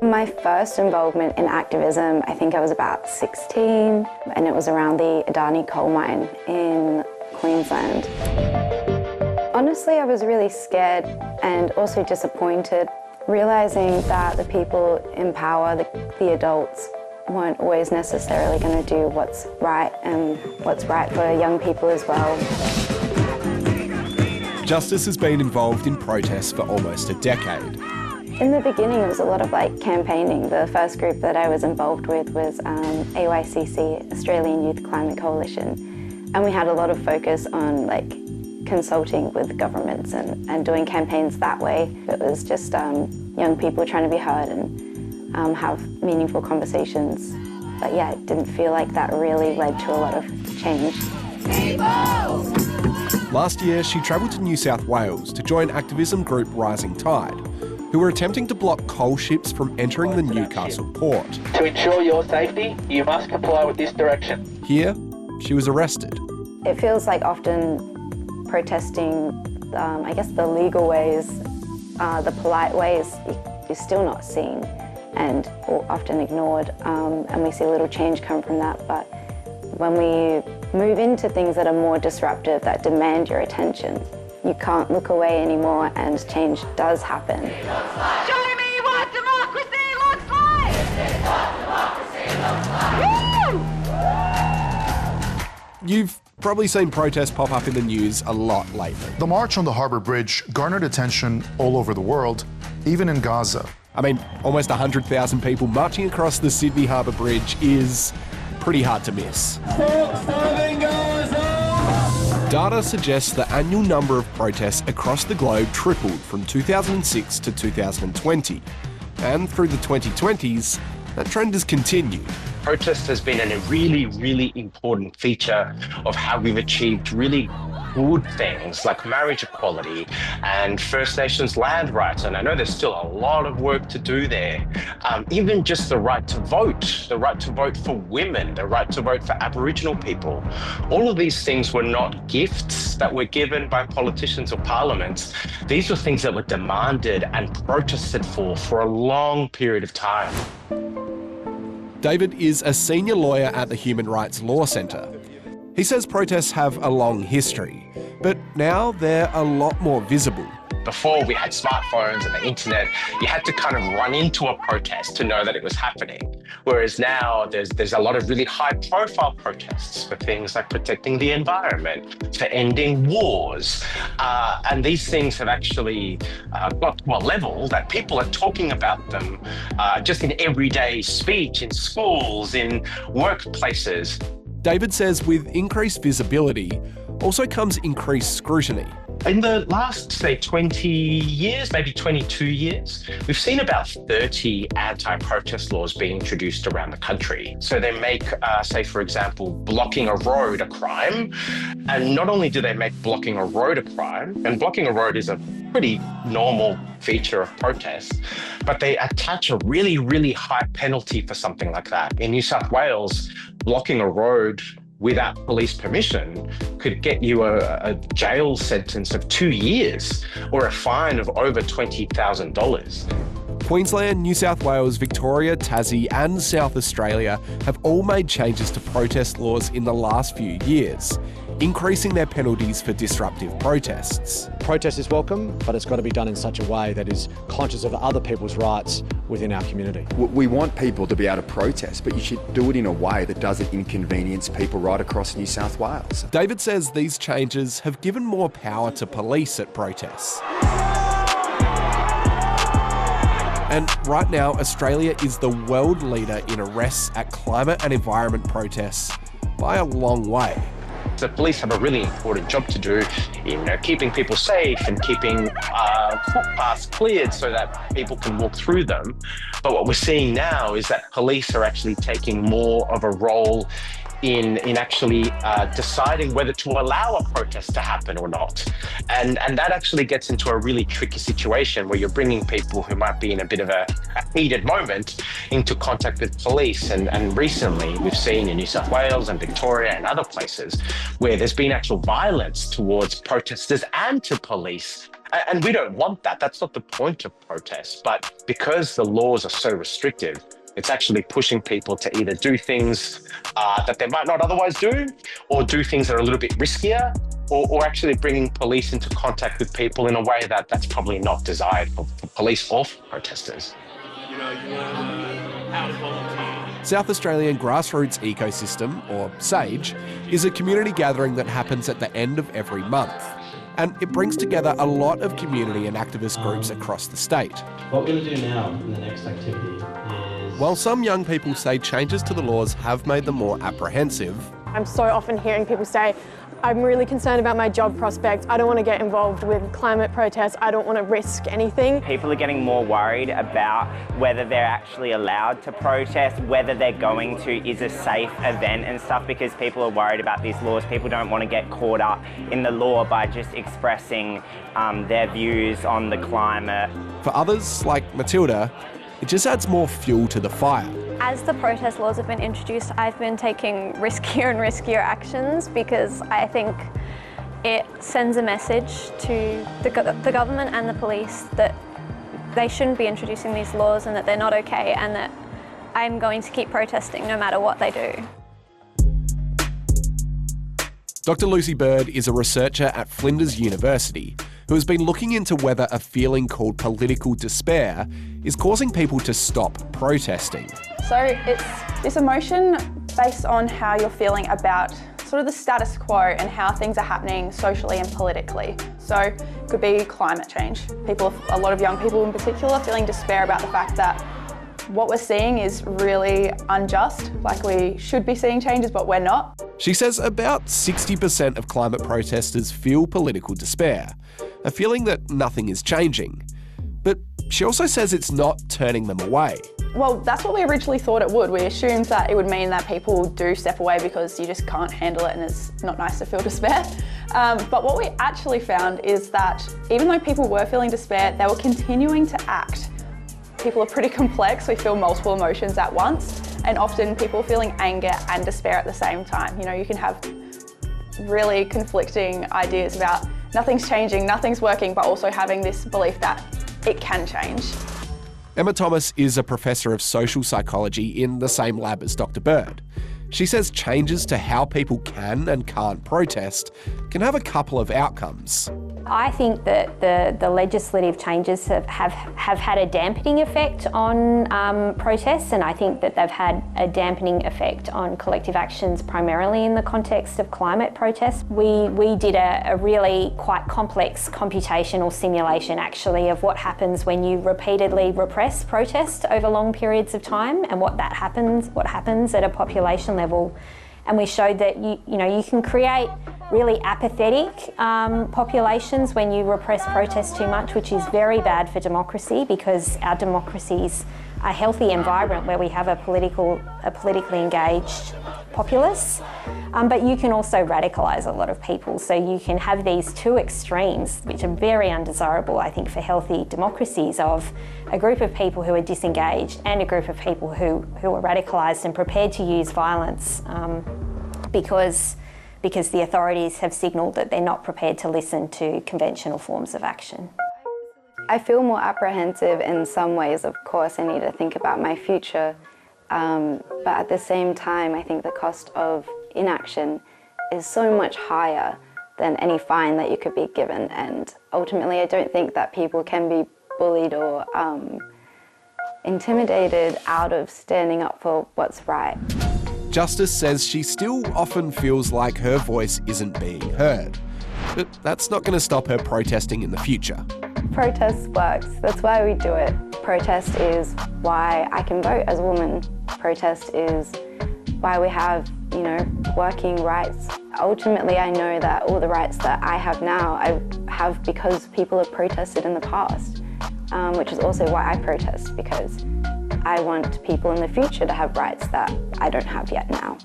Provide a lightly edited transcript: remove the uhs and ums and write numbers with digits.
My first involvement in activism, I think I was about 16, and it was around the Adani coal mine in Queensland. Honestly, I was really scared and also disappointed, realising that the people in power, the adults, weren't always necessarily going to do what's right and what's right for young people as well. Justice has been involved in protests for almost a decade. In the beginning, it was a lot of campaigning. The first group that I was involved with was AYCC, Australian Youth Climate Coalition, and we had a lot of focus on consulting with governments and doing campaigns that way. It was just young people trying to be heard and have meaningful conversations. But yeah, it didn't feel like that really led to a lot of change. Last year, she travelled to New South Wales to join activism group Rising Tide, who were attempting to block coal ships from entering the Newcastle port. To ensure your safety, you must comply with this direction. Here, she was arrested. It feels like often protesting, I guess the legal ways, the polite ways, you're still not seen and often ignored, and we see a little change come from that. But when we move into things that are more disruptive, that demand your attention, you can't look away anymore, and change does happen. Show me what democracy looks like! This is what democracy looks like! You've probably seen protests pop up in the news a lot lately. The march on the Harbour Bridge garnered attention all over the world, even in Gaza. I mean, almost 100,000 people marching across the Sydney Harbour Bridge is pretty hard to miss. Data suggests the annual number of protests across the globe tripled from 2006 to 2020. And through the 2020s, that trend has continued. Protest has been a really, really important feature of how we've achieved really good things like marriage equality and First Nations land rights. And I know there's still a lot of work to do there. Even just the right to vote for women, the right to vote for Aboriginal people. All of these things were not gifts that were given by politicians or parliaments. These were things that were demanded and protested for a long period of time. David is a senior lawyer at the Human Rights Law Centre. He says protests have a long history, but now they're a lot more visible. Before we had smartphones and the internet, you had to kind of run into a protest to know that it was happening. Whereas now there's a lot of really high profile protests for things like protecting the environment, for ending wars. And these things have actually got to a level that people are talking about them just in everyday speech, in schools, in workplaces. David says with increased visibility also comes increased scrutiny. In the last, say, 20 years, maybe 22 years, we've seen about 30 anti-protest laws being introduced around the country. So they make, say, for example, blocking a road a crime. And not only do they make blocking a road a crime, and blocking a road is a pretty normal feature of protest, but they attach a really, really high penalty for something like that. In New South Wales, blocking a road without police permission could get you a jail sentence of 2 years or a fine of over $20,000. Queensland, New South Wales, Victoria, Tassie and South Australia have all made changes to protest laws in the last few years, increasing their penalties for disruptive protests. Protest is welcome, but it's got to be done in such a way that is conscious of other people's rights within our community. We want people to be able to protest, but you should do it in a way that doesn't inconvenience people right across New South Wales. David says these changes have given more power to police at protests. And right now, Australia is the world leader in arrests at climate and environment protests by a long way. The police have a really important job to do in keeping people safe and keeping footpaths cleared so that people can walk through them. But what we're seeing now is that police are actually taking more of a role in actually deciding whether to allow a protest to happen or not. And that actually gets into a really tricky situation where you're bringing people who might be in a bit of a heated moment into contact with police. And recently we've seen in New South Wales and Victoria and other places where there's been actual violence towards protesters and to police And we don't want that. That's not the point of protest. But because the laws are so restrictive, it's actually pushing people to either do things that they might not otherwise do, or do things that are a little bit riskier, or actually bringing police into contact with people in a way that's probably not desired for police or for protesters. South Australian Grassroots Ecosystem, or SAGE, is a community gathering that happens at the end of every month. And it brings together a lot of community and activist groups across the state. What we're going to do now in the next activity is... While some young people say changes to the laws have made them more apprehensive, I'm so often hearing people say, I'm really concerned about my job prospects. I don't want to get involved with climate protests. I don't want to risk anything. People are getting more worried about whether they're actually allowed to protest, whether they're going to is a safe event and stuff, because people are worried about these laws. People don't want to get caught up in the law by just expressing their views on the climate. For others, like Matilda, it just adds more fuel to the fire. As the protest laws have been introduced, I've been taking riskier and riskier actions because I think it sends a message to the government and the police that they shouldn't be introducing these laws and that they're not okay, and that I'm going to keep protesting no matter what they do. Dr. Lucy Bird is a researcher at Flinders University who has been looking into whether a feeling called political despair is causing people to stop protesting. So it's this emotion based on how you're feeling about sort of the status quo and how things are happening socially and politically. So it could be climate change. A lot of young people in particular, feeling despair about the fact that what we're seeing is really unjust, like we should be seeing changes, but we're not. She says about 60% of climate protesters feel political despair, a feeling that nothing is changing. But she also says it's not turning them away. Well, that's what we originally thought it would. We assumed that it would mean that people do step away because you just can't handle it and it's not nice to feel despair. But what we actually found is that even though people were feeling despair, they were continuing to act. People are pretty complex. We feel multiple emotions at once, and often people feeling anger and despair at the same time. You know, you can have really conflicting ideas about nothing's changing, nothing's working, but also having this belief that it can change. Emma Thomas is a professor of social psychology in the same lab as Dr. Bird. She says changes to how people can and can't protest can have a couple of outcomes. I think that the legislative changes have had a dampening effect on protests, and I think that they've had a dampening effect on collective actions, primarily in the context of climate protests. We did a really quite complex computational simulation, actually, of what happens when you repeatedly repress protest over long periods of time, and what happens at a population level. And we showed that you can create really apathetic populations when you repress protest too much, which is very bad for democracy, because our democracies are healthy and vibrant where we have a politically engaged populace. But you can also radicalise a lot of people. So you can have these two extremes, which are very undesirable, I think, for healthy democracies, of a group of people who are disengaged and a group of people who are radicalised and prepared to use violence because the authorities have signalled that they're not prepared to listen to conventional forms of action. I feel more apprehensive in some ways. Of course, I need to think about my future, but at the same time, I think the cost of inaction is so much higher than any fine that you could be given, and ultimately I don't think that people can be bullied or intimidated out of standing up for what's right. Justice says she still often feels like her voice isn't being heard, but that's not going to stop her protesting in the future. Protest works, that's why we do it. Protest is why I can vote as a woman. Protest is why we have, working rights. Ultimately, I know that all the rights that I have now, I have because people have protested in the past, which is also why I protest, because I want people in the future to have rights that I don't have yet now.